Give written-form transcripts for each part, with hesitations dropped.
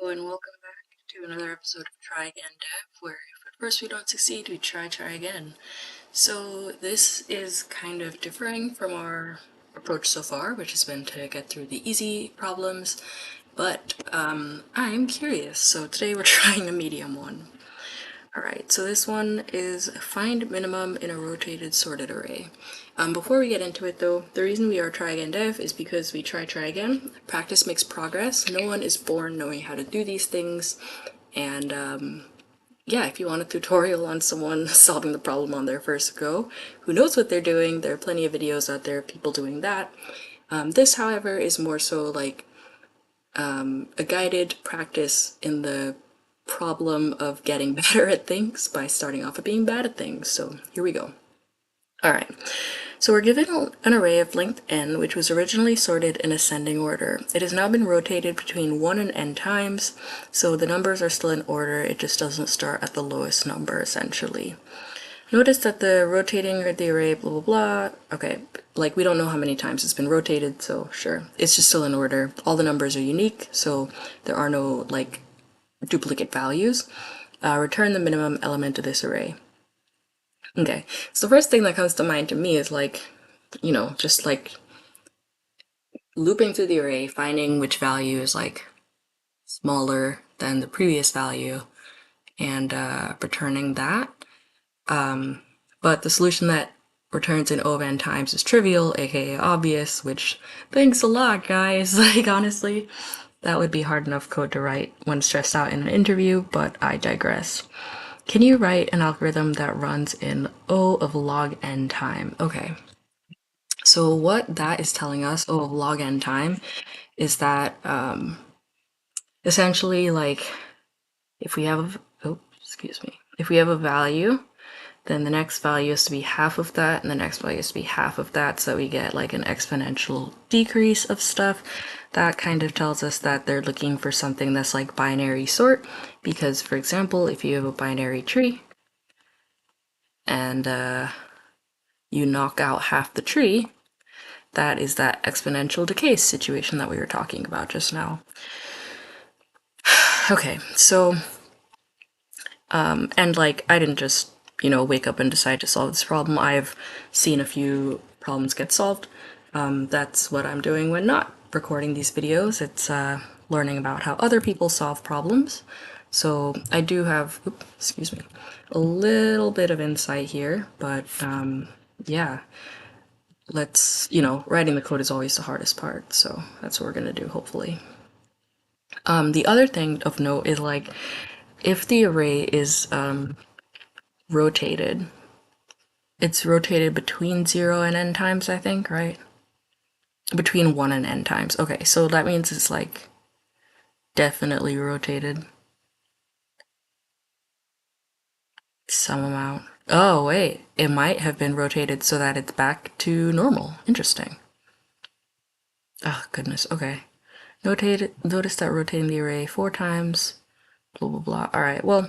And welcome back to another episode of Try Again Dev, where if at first we don't succeed, we try again. So this is kind of differing from our approach so far, which has been to get through the easy problems, but I'm curious, so today we're trying a medium one. Alright, so this one is find minimum in a rotated sorted array. Before we get into it though, the reason we are Try Again Dev is because we try again. Practice makes progress. No one is born knowing how to do these things. And yeah, if you want a tutorial on someone solving the problem on their first go, who knows what they're doing, there are plenty of videos out there of people doing that. This, however, is more so like a guided practice in the problem of getting better at things by starting off at being bad at things. So here we go. Alright, so we're given an array of length n, which was originally sorted in ascending order. It has now been rotated between 1 and n times, so the numbers are still in order, it just doesn't start at the lowest number, essentially. Notice that the rotating of the array, blah blah blah, okay, like we don't know how many times it's been rotated, so sure, it's just still in order. All the numbers are unique, so there are no, like, duplicate values. Return the minimum element of this array. Okay, so the first thing that comes to mind to me is like, you know, just like looping through the array, finding which value is like smaller than the previous value and returning that. But the solution that returns in O of n times is trivial, aka obvious, which thanks a lot, guys. Like, honestly, that would be hard enough code to write when stressed out in an interview, but I digress. Can you write an algorithm that runs in O of log n time? Okay. So what that is telling us, O of log n time, is that essentially, like, if we have, if we have a value, then the next value has to be half of that, and the next value has to be half of that, so we get like an exponential decrease of stuff. That kind of tells us that they're looking for something that's like binary sort, because, for example, if you have a binary tree, and you knock out half the tree, that is that exponential decay situation that we were talking about just now. Okay, so, and like, I didn't just, you know, wake up and decide to solve this problem. I've seen a few problems get solved. That's what I'm doing when not recording these videos. It's learning about how other people solve problems. So I do have, a little bit of insight here, but yeah, let's, you know, writing the code is always the hardest part, so that's what we're gonna do, hopefully. The other thing of note is, like, if the array is rotated, it's rotated between 0 and n times, I think, right? Between 1 and n times. Okay, so that means it's, like, definitely rotated some amount. Oh, wait, it might have been rotated so that it's back to normal. Interesting. Oh, goodness, okay. Notice that rotating the array 4 times, blah, blah, blah. All right, well,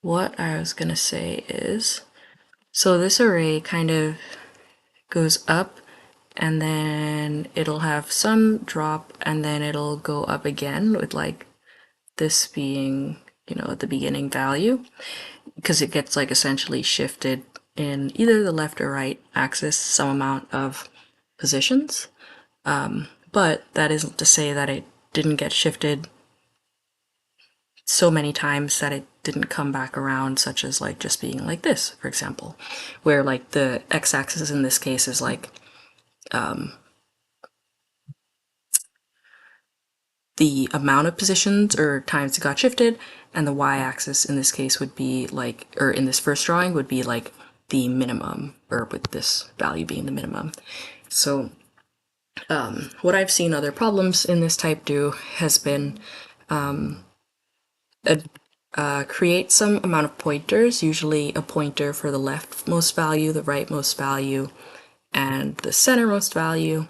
what I was gonna say is, so this array kind of goes up, and then it'll have some drop, and then it'll go up again with, like, this being, you know, at the beginning value, because it gets, like, essentially shifted in either the left or right axis some amount of positions. But that isn't to say that it didn't get shifted so many times that it didn't come back around, such as like just being like this, for example, where like the x-axis in this case is like the amount of positions or times it got shifted, and the y-axis in this case would be like, or in this first drawing would be like the minimum, or with this value being the minimum. So what I've seen other problems in this type do has been create some amount of pointers, usually a pointer for the leftmost value, the rightmost value, and the centermost value.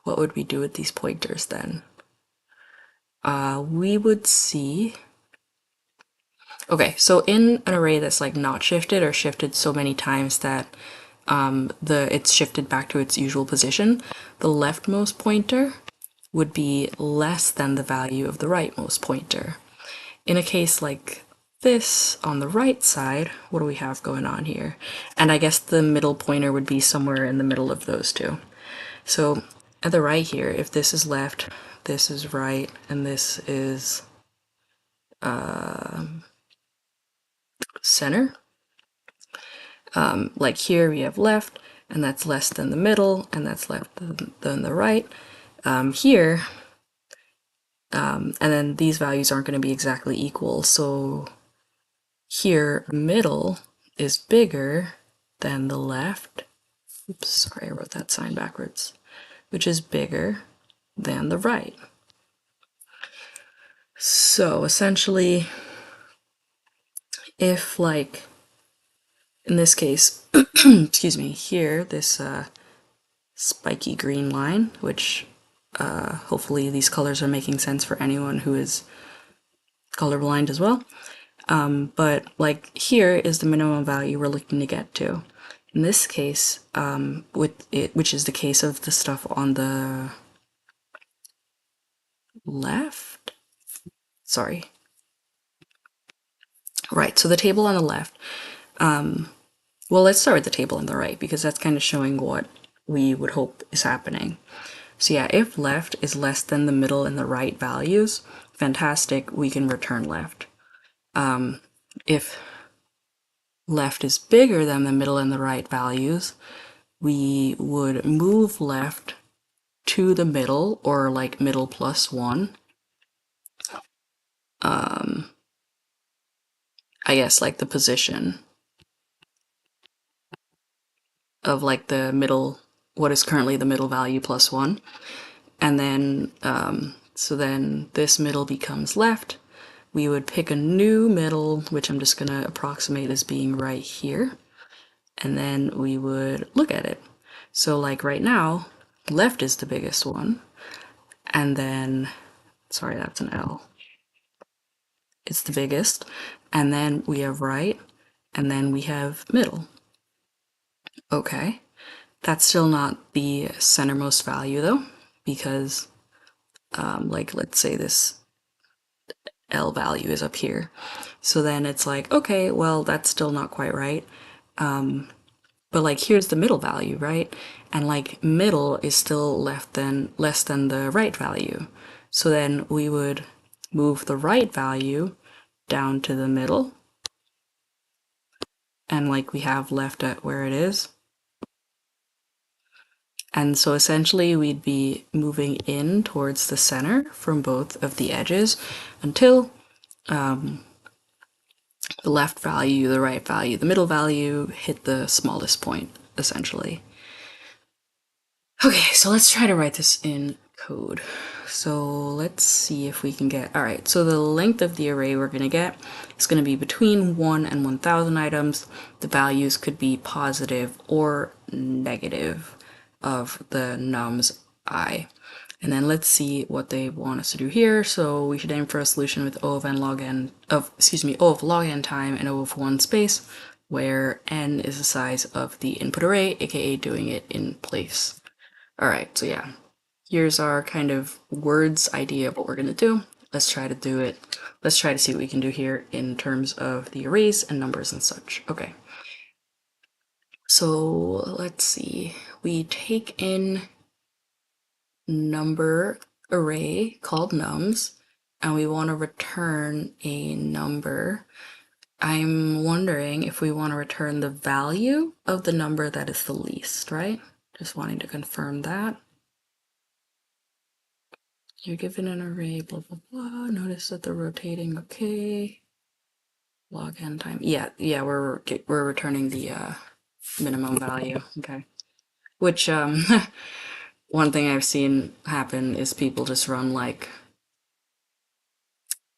What would we do with these pointers then? We would see, okay, so in an array that's like not shifted or shifted so many times that it's shifted back to its usual position, the leftmost pointer would be less than the value of the rightmost pointer. In a case like this on the right side, what do we have going on here? And I guess the middle pointer would be somewhere in the middle of those two. So at the right here, if this is left, this is right, and this is center. Like here we have left, and that's less than the middle, and that's less than the right. Here, and then these values aren't going to be exactly equal, so here middle is bigger than the left. Oops, sorry, I wrote that sign backwards. Which is bigger than the right. So essentially, if like, in this case, excuse me, here, this spiky green line, which hopefully these colors are making sense for anyone who is colorblind as well. But like here is the minimum value we're looking to get to. In this case, which is the case of the stuff on the left. Sorry. Right, so the table on the left. Well, let's start with the table on the right because that's kind of showing what we would hope is happening. So yeah, if left is less than the middle and the right values, fantastic, we can return left. If left is bigger than the middle and the right values, we would move left to the middle, or like middle plus 1. I guess like the position of like the middle, what is currently the middle value plus 1. And then, so then this middle becomes left. We would pick a new middle, which I'm just gonna approximate as being right here. And then we would look at it. So like right now, left is the biggest one. And then, sorry, that's an L. It's the biggest. And then we have right, and then we have middle. Okay, that's still not the centermost value though, because like let's say this L value is up here. So then it's like, okay, well, that's still not quite right. But like here's the middle value, right? And like middle is still less than the right value. So then we would move the right value down to the middle. And like we have left at where it is. And so essentially we'd be moving in towards the center from both of the edges until the left value, the right value, the middle value hit the smallest point, essentially. Okay, so let's try to write this in code. So let's see if we can get, all right, so the length of the array we're gonna get is gonna be between 1 and 1,000 items. The values could be positive or negative of the nums I. And then let's see what they want us to do here. So we should aim for a solution with O of n log n of, O of log n time and O of 1 space, where n is the size of the input array, aka doing it in place. All right, so yeah, here's our kind of words idea of what we're gonna do. Let's try to do it. Let's try to see what we can do here in terms of the arrays and numbers and such. Okay. So let's see, we take in number array called nums, and we want to return a number. I'm wondering if we want to return the value of the number that is the least, right? Just wanting to confirm that. You're given an array, blah, blah, blah. Notice that they're rotating, okay. Log n time, yeah, we're returning the minimum value, okay. Which, one thing I've seen happen is people just run like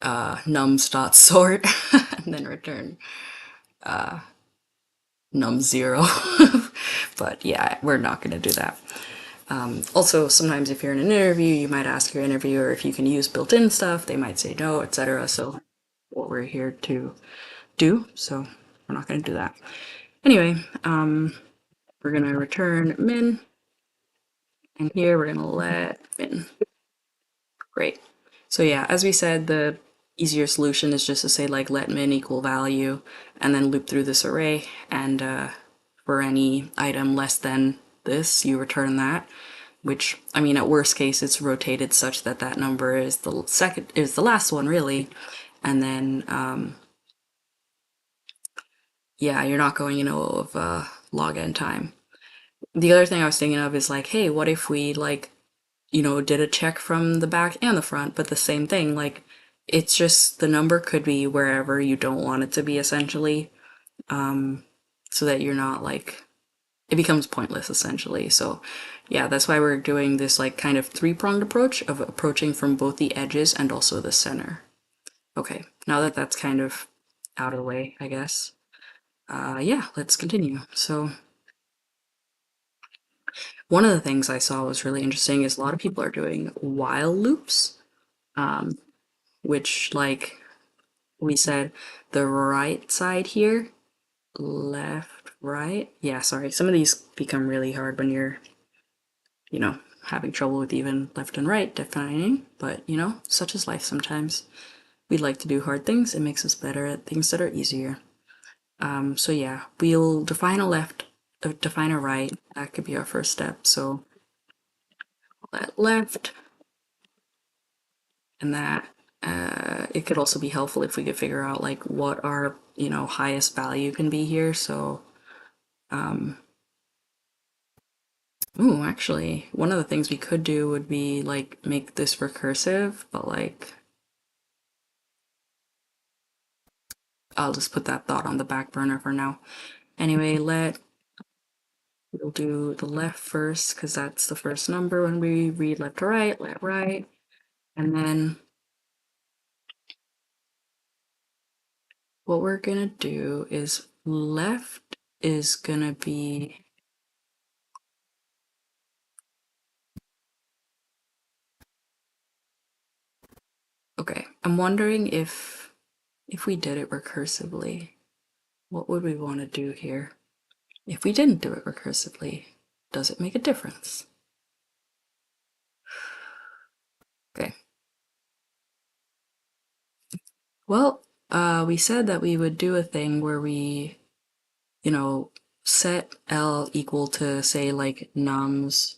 nums.sort and then return num0. But yeah, we're not going to do that. Also, sometimes if you're in an interview, you might ask your interviewer if you can use built-in stuff. They might say no, etc. So what we're here to do, so we're not going to do that. Anyway, we're going to return min, and here we're going to let min. Great. So yeah, as we said, the easier solution is just to say like let min equal value and then loop through this array, and for any item less than this, you return that, which, I mean, at worst case, it's rotated such that that number is the last one really, and then yeah, you're not going in of log n time. The other thing I was thinking of is like, hey, what if we like, you know, did a check from the back and the front, but the same thing, like it's just the number could be wherever you don't want it to be essentially, so that you're not like, it becomes pointless essentially. So yeah, that's why we're doing this like kind of three-pronged approach of approaching from both the edges and also the center. Okay, now that that's kind of out of the way, I guess, yeah, let's continue. So one of the things I saw was really interesting is a lot of people are doing while loops, which, like we said, the right side here, left, right. Yeah, sorry, some of these become really hard when you're, you know, having trouble with even left and right defining, but you know, such is life sometimes. We like to do hard things, it makes us better at things that are easier. So yeah, we'll define a left, define a right, that could be our first step. So let left, and that it could also be helpful if we could figure out like what our, you know, highest value can be here. So ooh, actually, one of the things we could do would be like make this recursive, but like I'll just put that thought on the back burner for now. Anyway, we'll do the left first because that's the first number when we read left to right, left, right, and then what we're gonna do is left is gonna be, okay, I'm wondering if we did it recursively, what would we want to do here? If we didn't do it recursively, does it make a difference? Okay. Well, we said that we would do a thing where we, you know, set L equal to, say, like nums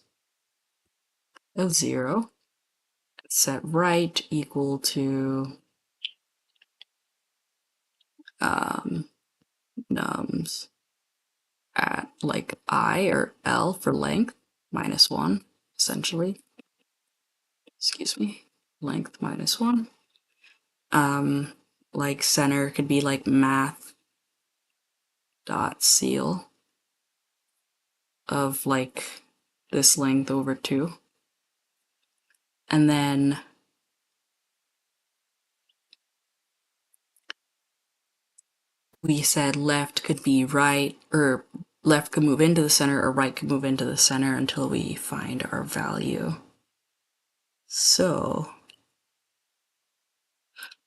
of 0, set right equal to nums at like I or L for length minus 1, essentially. Excuse me, length minus 1. Like center could be like math dot ceil of like this length over 2. And then we said left could be right, or left could move into the center, or right could move into the center until we find our value. So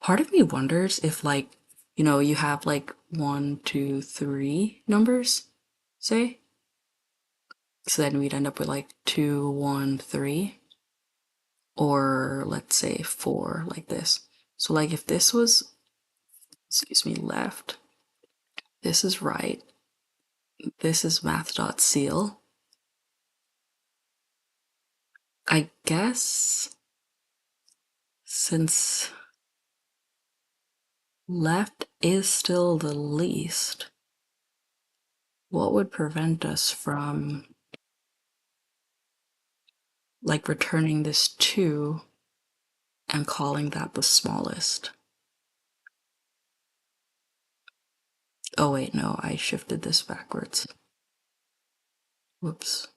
part of me wonders if, like, you know, you have like 1, 2, 3 numbers, say. So then we'd end up with like 2, 1, 3. Or let's say 4, like this. So like if this was, excuse me, left, this is right, this is math.ceil. I guess since left is still the least, what would prevent us from like returning this 2 and calling that the smallest? Oh wait, no, I shifted this backwards. Whoops.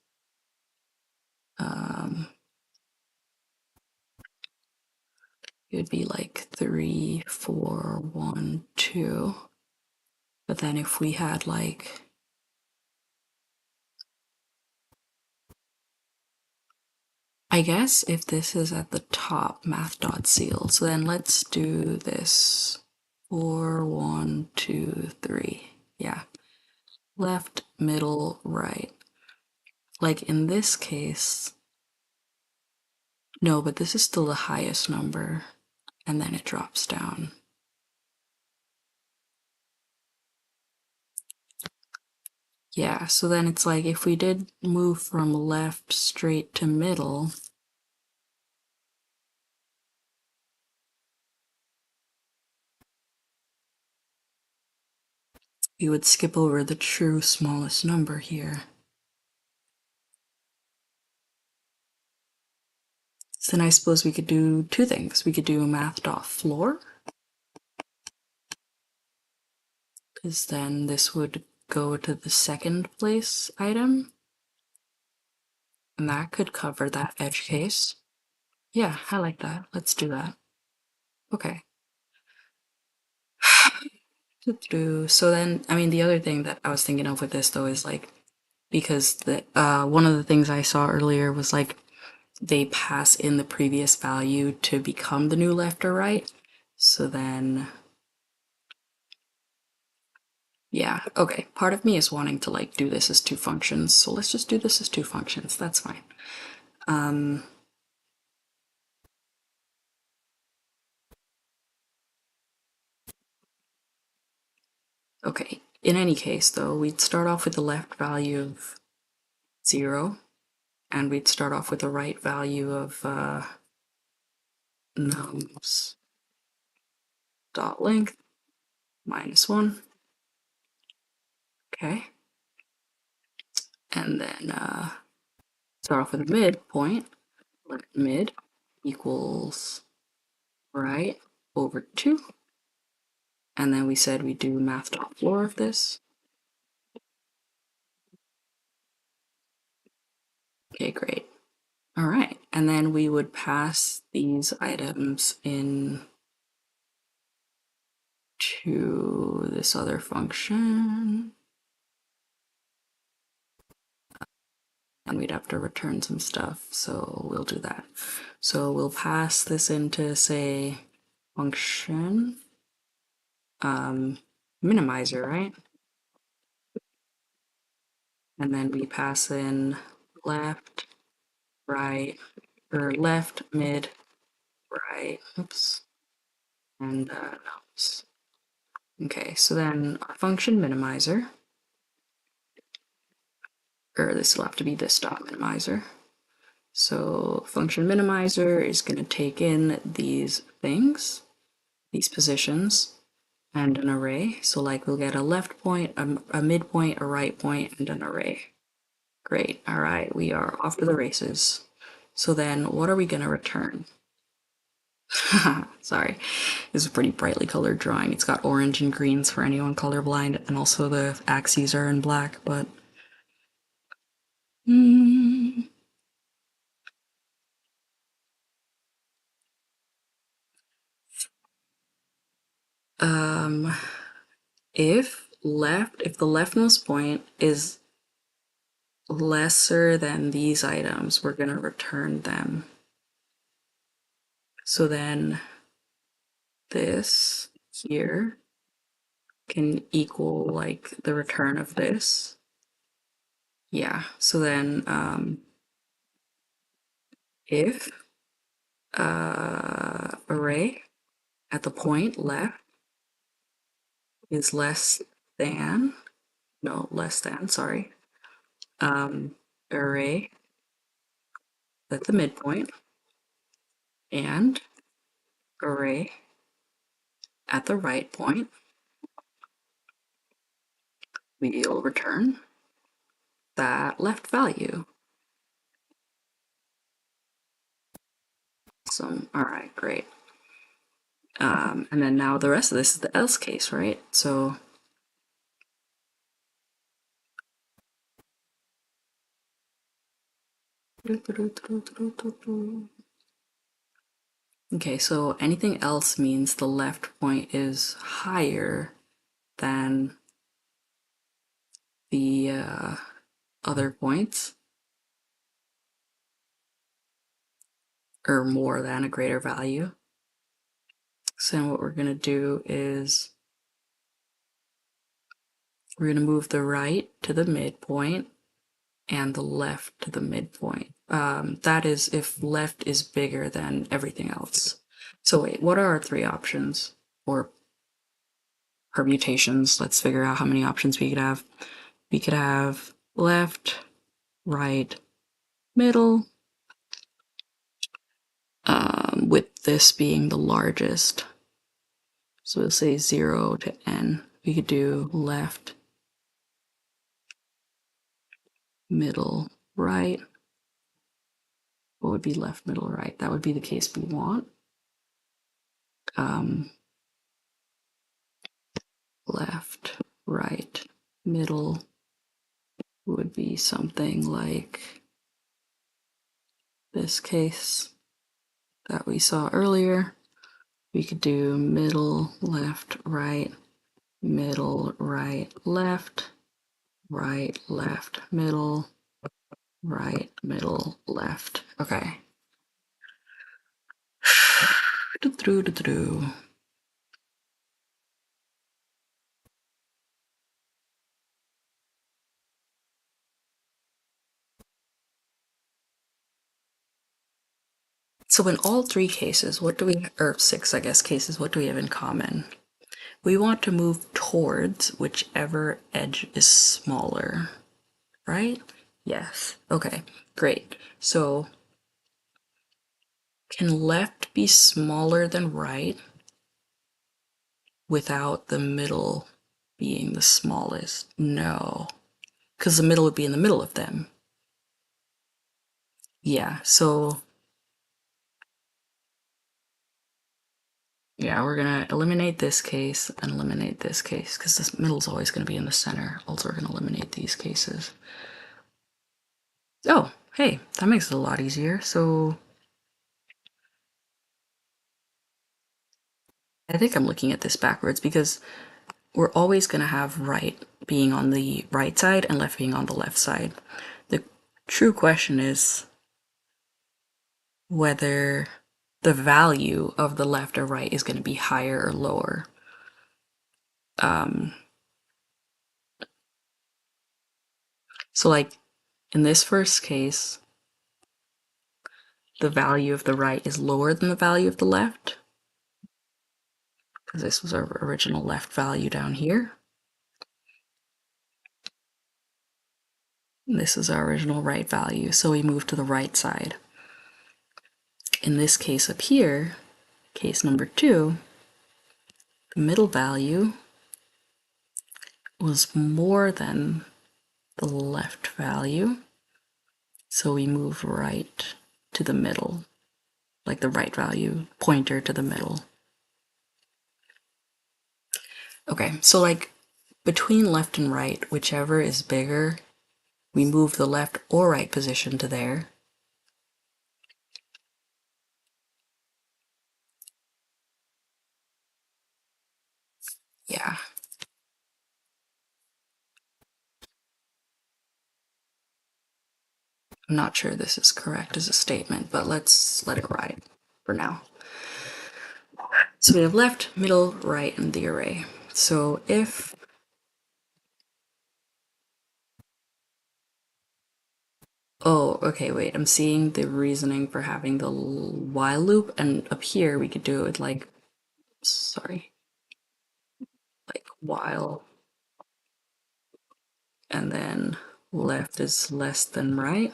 It would be like 3, 4, 1, 2. But then if we had like, I guess if this is at the top, math.ceil, so then let's do this 4, 1, 2, 3. Yeah. Left, middle, right. like in this case, no, but this is still the highest number, and then it drops down. Yeah, so then it's like if we did move from left straight to middle, we would skip over the true smallest number here. So then I suppose we could do two things. We could do math.floor, because then this would go to the second place item, and that could cover that edge case. Yeah, I like that. Let's do that. Okay. So then, I mean, the other thing that I was thinking of with this though is like, because the one of the things I saw earlier was like they pass in the previous value to become the new left or right. So then, yeah, okay. Part of me is wanting to like do this as two functions, so let's just do this as two functions. That's fine. Okay. In any case, though, we'd start off with the left value of 0, and we'd start off with the right value of nums dot length -1. Okay. And then start off with a midpoint. Let mid equals right over 2. And then we said we do math.floor of this. Okay, great. All right. And then we would pass these items in to this other function. And we'd have to return some stuff, so we'll do that. So we'll pass this into, say, function minimizer, right? And then we pass in left, right, or left, mid, right, oops, and nums. Okay, so then our function minimizer, or this will have to be this dot minimizer. So function minimizer is going to take in these things, these positions, and an array. So like we'll get a left point, a midpoint, a right point, and an array. Great. All right, we are off to the races. So then what are we going to return? Sorry, this is a pretty brightly colored drawing. It's got orange and greens for anyone colorblind, and also the axes are in black, but if the leftmost point is lesser than these items, we're going to return them. So then this here can equal like the return of this. Yeah, so then if array at the point left is less than, sorry, array at the midpoint and array at the right point, we'll return that left value. So, all right, great. And then now the rest of this is the else case, right? So okay, so anything else means the left point is higher than the other points, or more than a greater value. So then what we're going to do is we're going to move the right to the midpoint and the left to the midpoint. That is if left is bigger than everything else. So wait, what are our three options? Or permutations? Let's figure out how many options we could have. We could have left, right, middle, with this being the largest. So we'll say 0 to n. We could do left, middle, right. What would be left, middle, right? That would be the case we want. Left, right, middle would be something like this case that we saw earlier. We could do middle, left, right, middle, right, left, middle, right, middle, left. Okay. So in all three cases, what do we, or six, I guess, cases, what do we have in common? We want to move towards whichever edge is smaller, right? Yes. Okay, great. So can left be smaller than right without the middle being the smallest? No, because the middle would be in the middle of them. Yeah, so yeah, we're gonna eliminate this case and eliminate this case because this middle is always gonna be in the center. Also, we're gonna eliminate these cases. Oh, hey, that makes it a lot easier. So I think I'm looking at this backwards because we're always going to have right being on the right side and left being on the left side. The true question is whether the value of the left or right is going to be higher or lower. So like in this first case, the value of the right is lower than the value of the left, because this was our original left value down here. And this is our original right value, so we move to the right side. In this case up here, case number 2, the middle value was more than the left value, so we move right to the middle, like the right value, pointer to the middle. Okay, so like between left and right, whichever is bigger, we move the left or right position to there. Yeah. I'm not sure this is correct as a statement, but let's let it ride for now. So we have left, middle, right, and the array. So if oh, okay, wait, I'm seeing the reasoning for having the while loop, and up here we could do it like, sorry, like while, and then left is less than right.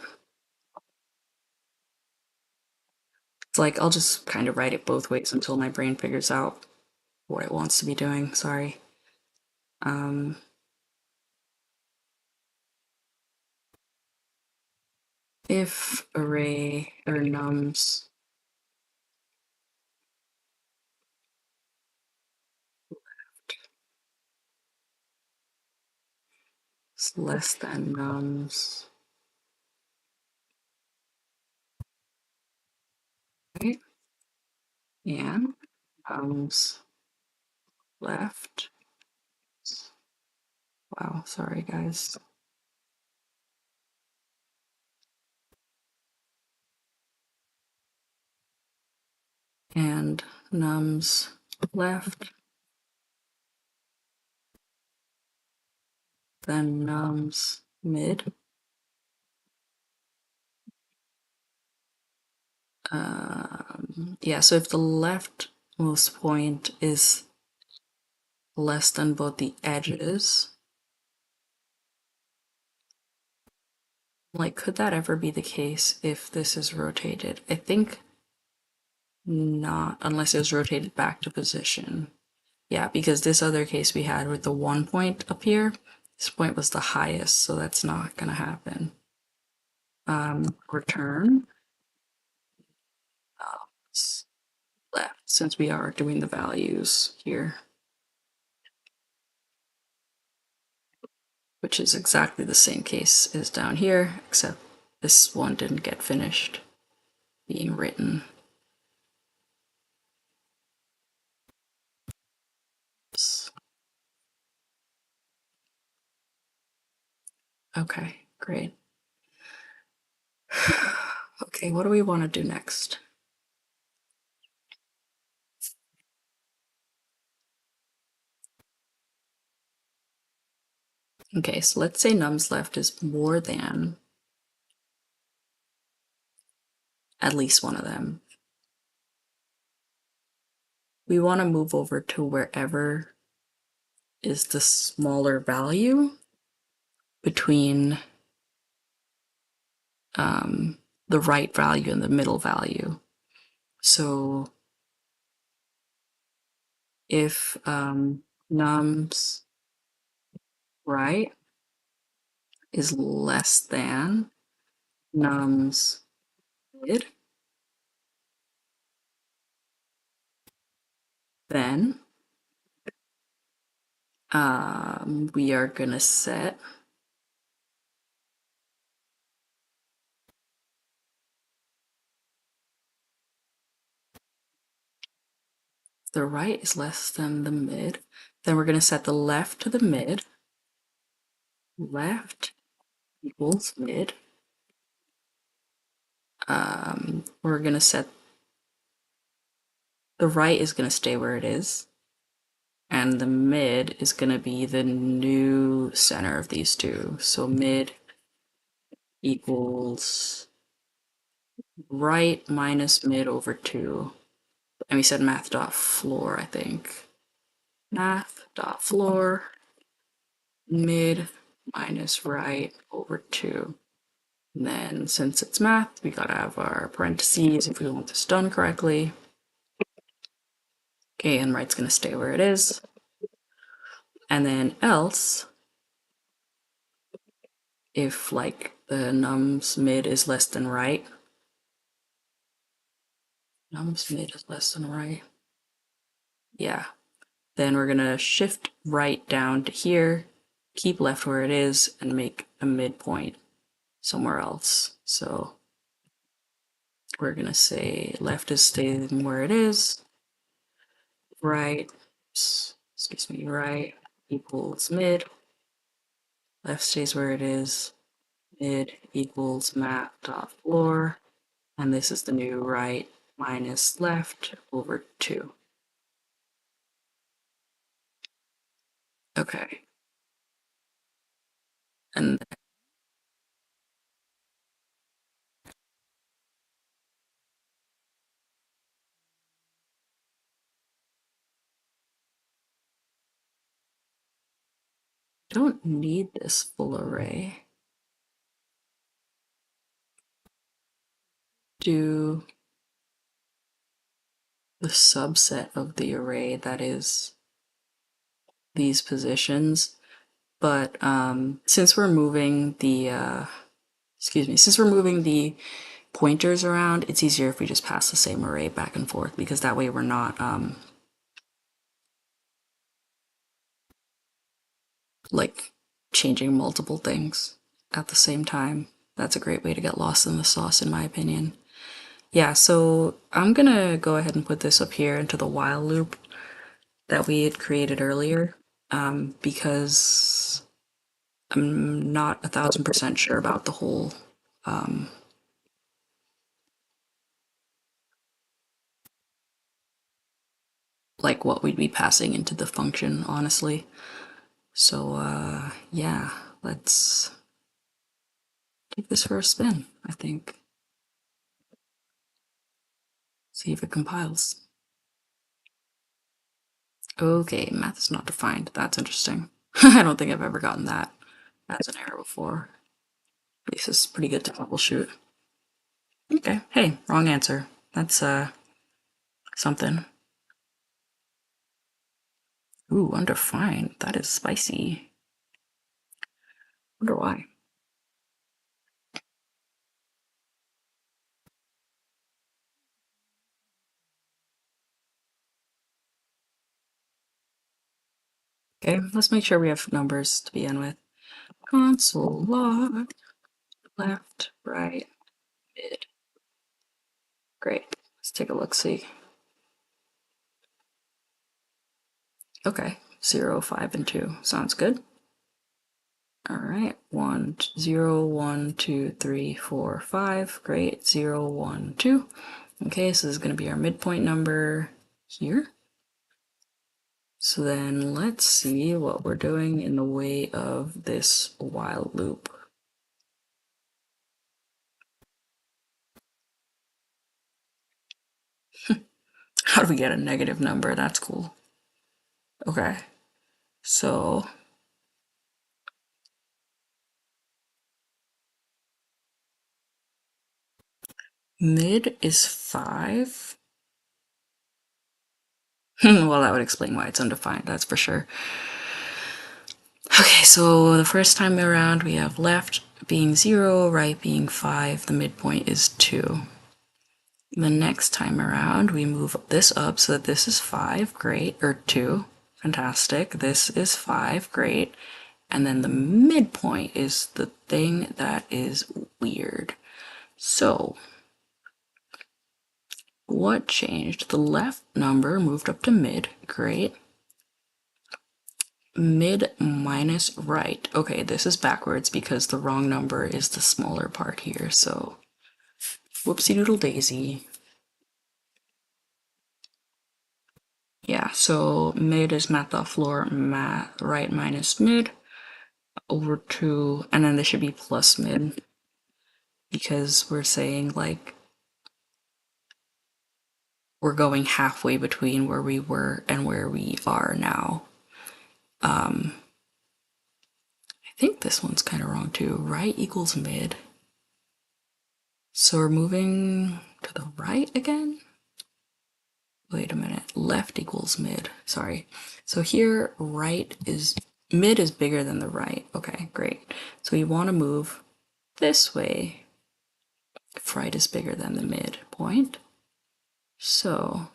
It's like, I'll just kind of write it both ways until my brain figures out what it wants to be doing, sorry. If array or nums is less than nums, right? And nums left. Wow, sorry guys. And nums left, then nums mid. Yeah, so if the leftmost point is less than both the edges, like, could that ever be the case if this is rotated? I think not, unless it was rotated back to position. Yeah, because this other case we had with the 1 point up here, this point was the highest, so that's not gonna happen. Return left, since we are doing the values here, which is exactly the same case as down here, except this one didn't get finished being written. Oops. Okay, great. Okay, what do we want to do next? Okay, so let's say num's left is more than at least one of them. We want to move over to wherever is the smaller value between the right value and the middle value. So if num's right is less than num's mid, then we are going to set the right is less than the mid, then we're going to set the left to the mid. Left equals mid. We're going to set the right is going to stay where it is, and the mid is going to be the new center of these two. So mid equals right minus mid over 2. And we said math dot floor, I think. Math dot floor mid minus right over 2. And then since it's math, we gotta have our parentheses if we want this done correctly. Okay, and right's gonna stay where it is. And then else, if like the num's mid is less than right, num's mid is less than right, yeah, then we're gonna shift right down to here, keep left where it is, and make a midpoint somewhere else. So we're gonna say left is staying where it is, right, excuse me, right equals mid, left stays where it is, mid equals math dot floor, and this is the new right minus left over 2. Okay. And I don't need this full array. Do the subset of the array that is these positions, but since we're moving the since we're moving the pointers around, it's easier if we just pass the same array back and forth, because that way we're not like changing multiple things at the same time. That's a great way to get lost in the sauce, in my opinion. Yeah, so I'm gonna go ahead and put this up here into the while loop that we had created earlier, because I'm not 1000% sure about the whole like what we'd be passing into the function, honestly. So yeah, let's take this for a spin, I think. See if it compiles. Okay, math is not defined. That's interesting. I don't think I've ever gotten that as an error before. At least it's pretty good to troubleshoot. Okay, hey, wrong answer. That's something. Ooh, undefined. That is spicy. Wonder why. Okay, let's make sure we have numbers to begin with. Console log, left, right, mid. Great. Let's take a look, see. Okay, 0, 5, and 2. Sounds good. All right, 1, 0, 1, 2, 3, 4, 5. Great, 0, 1, 2. Okay, so this is going to be our midpoint number here. So then let's see what we're doing in the way of this while loop. How do we get a negative number? That's cool. Okay, so mid is 5. Well, that would explain why it's undefined, that's for sure. Okay, so the first time around we have left being 0, right being 5, the midpoint is 2. The next time around we move this up so that this is 5, great, or 2, fantastic. This is 5, great. And then the midpoint is the thing that is weird. So, what changed? The left number moved up to mid, great. Mid minus right. Okay, this is backwards because the wrong number is the smaller part here, so whoopsie doodle daisy. Yeah, so mid is math.floor, right minus mid over 2, and then this should be plus mid because we're saying like we're going halfway between where we were and where we are now. I think this one's kind of wrong too. Right equals mid. So we're moving to the right again? Wait a minute. Left equals mid. Sorry. So here, mid is bigger than the right. Okay, great. So we want to move this way if right is bigger than the midpoint. So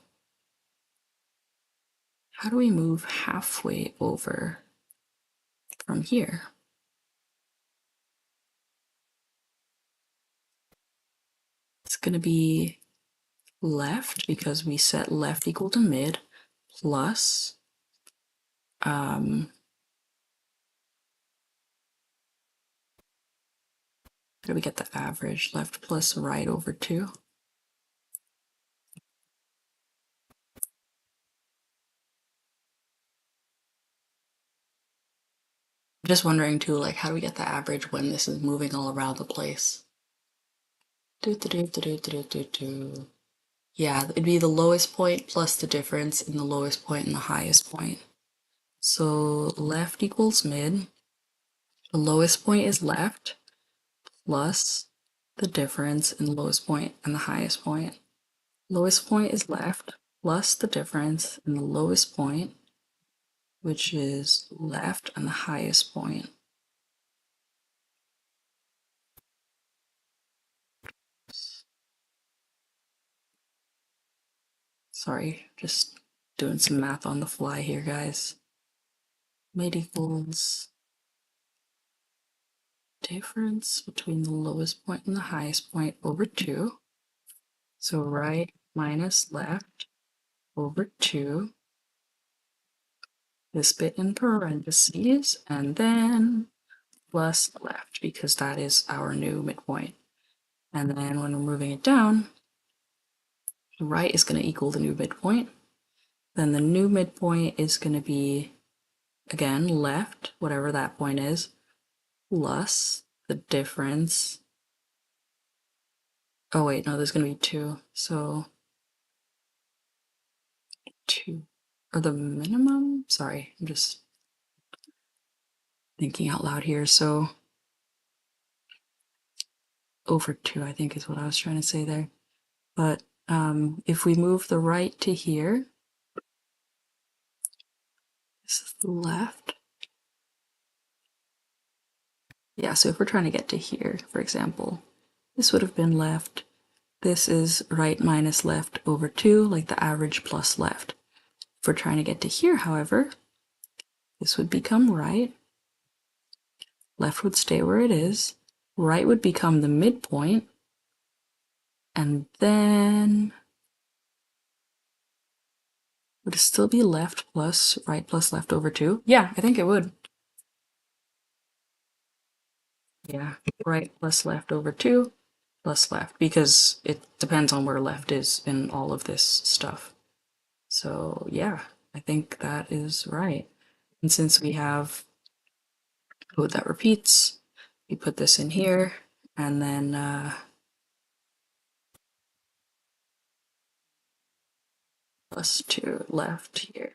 how do we move halfway over from here? It's going to be left because we set left equal to mid plus how do we get the average? Left plus right over 2. I'm just wondering too, like, how do we get the average when this is moving all around the place? Yeah, it'd be the lowest point plus the difference in the lowest point and the highest point. So left equals mid. The lowest point is left plus the difference in the lowest point and the highest point. Lowest point is left plus the difference in the lowest point, which is left and the highest point. Sorry, just doing some math on the fly here, guys. Mid equals difference between the lowest point and the highest point over 2. So right minus left over 2. This bit in parentheses, and then plus left, because that is our new midpoint. And then when we're moving it down, right is going to equal the new midpoint. Then the new midpoint is going to be, again, left, whatever that point is, plus the difference. Oh wait, no, there's going to be 2. So 2, or the minimum? Sorry, I'm just thinking out loud here. So over 2, I think is what I was trying to say there. But if we move the right to here, this is the left. Yeah, so if we're trying to get to here, for example, this would have been left. This is right minus left over 2, like the average plus left. If we're trying to get to here, however, this would become right. Left would stay where it is. Right would become the midpoint. And then would it still be left plus right plus left over 2? Yeah, I think it would. Yeah, right plus left over 2 plus left, because it depends on where left is in all of this stuff. So yeah, I think that is right. And since we have code that repeats, we put this in here, and then plus 2 left here.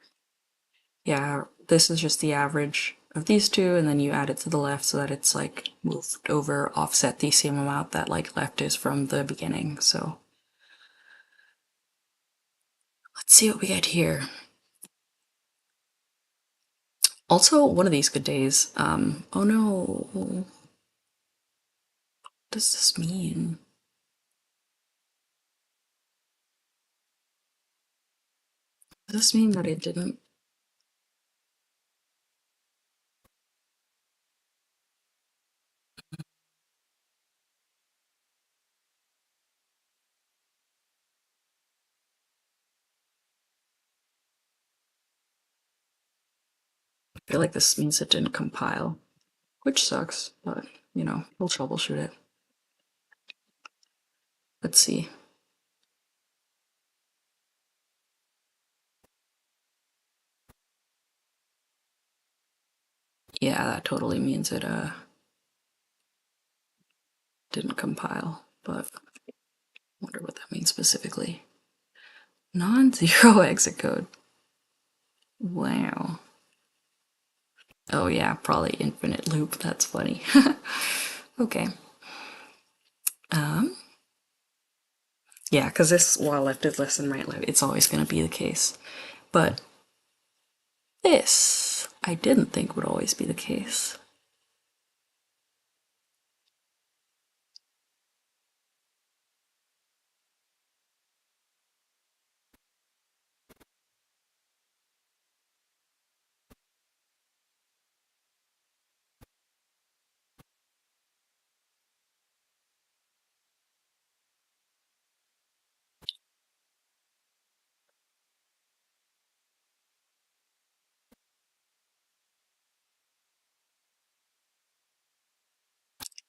Yeah, this is just the average of these two, and then you add it to the left so that it's like moved over, offset the same amount that like left is from the beginning. So let's see what we get here. Also, one of these good days. Oh no. What does this mean? Does this mean that it didn't? I feel like this means it didn't compile, which sucks, but you know, we'll troubleshoot it. Let's see. Yeah, that totally means it didn't compile, but I wonder what that means specifically. Non-zero exit code. Wow. Oh yeah, probably infinite loop. That's funny. Okay. Yeah, because this while left is less than right left, it's always going to be the case. But this, I didn't think would always be the case.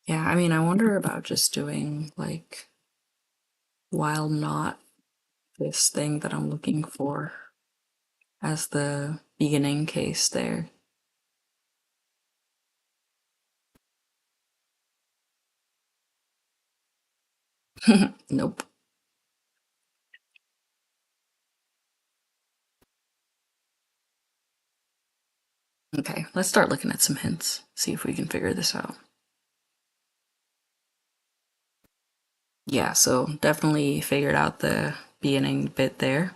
Yeah, I mean, I wonder about just doing like while not this thing that I'm looking for as the beginning case there. Nope. Okay, let's start looking at some hints, see if we can figure this out. Yeah, so definitely figured out the beginning bit there.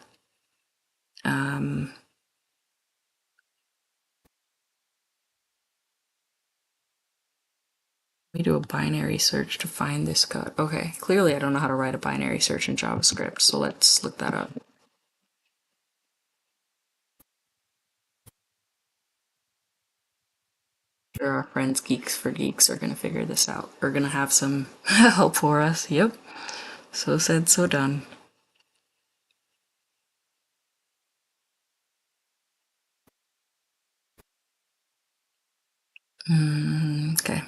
We do a binary search to find this code. Okay, clearly I don't know how to write a binary search in JavaScript, so let's look that up. Sure, our friends Geeks for Geeks are gonna figure this out. We're gonna have some help for us. Yep. So said, so done. Okay.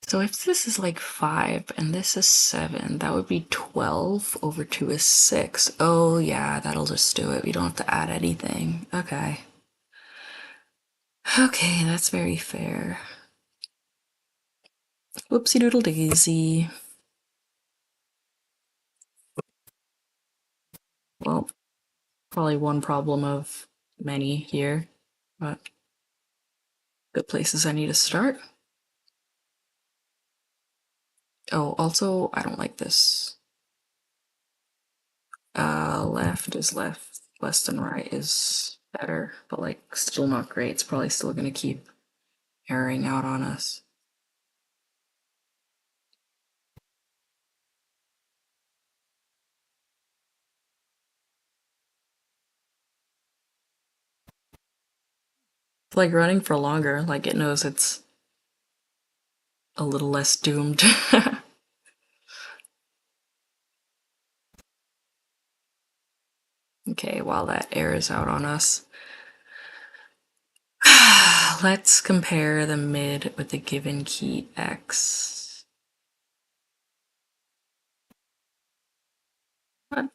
So if this is like 5 and this is 7, that would be 12 over 2 is 6. Oh yeah, that'll just do it. We don't have to add anything. Okay. Okay, that's very fair. Whoopsie doodle daisy. Well, probably one problem of many here, but good places I need to start. Oh, also, I don't like this. Left is left, less than right is better, but like still not great. It's probably still gonna keep erroring out on us. It's like running for longer, like it knows it's a little less doomed. Okay, while that errors out on us. Let's compare the mid with the given key x. What?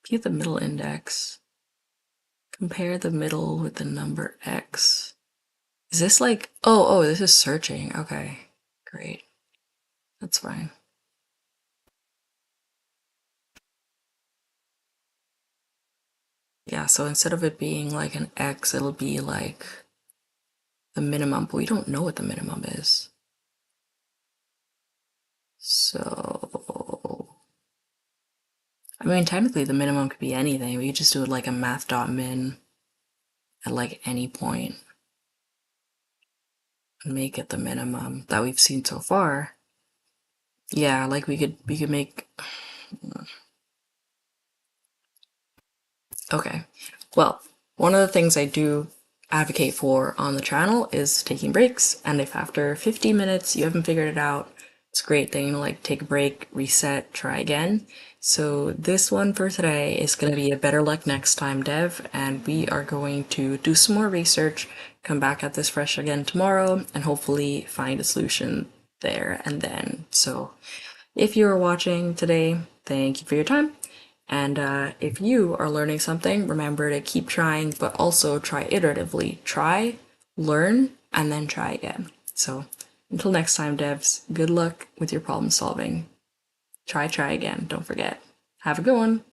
View the middle index. Compare the middle with the number x. Is this like, oh, this is searching. Okay, great. That's fine. Yeah, so instead of it being like an x, it'll be like the minimum, but we don't know what the minimum is. So, I mean, technically the minimum could be anything. We could just do it like a math.min at like any point and make it the minimum that we've seen so far. Yeah, like we could make. Okay. Well, one of the things I do advocate for on the channel is taking breaks, and if after 50 minutes you haven't figured it out, it's a great thing to like take a break, reset, try again. So this one for today is going to be a better luck next time dev, and we are going to do some more research, come back at this fresh again tomorrow, and hopefully find a solution there and then. So if you are watching today, thank you for your time. And if you are learning something, remember to keep trying, but also try iteratively. Try, learn, and then try again. So until next time, devs, good luck with your problem solving. Try again. Don't forget. Have a good one.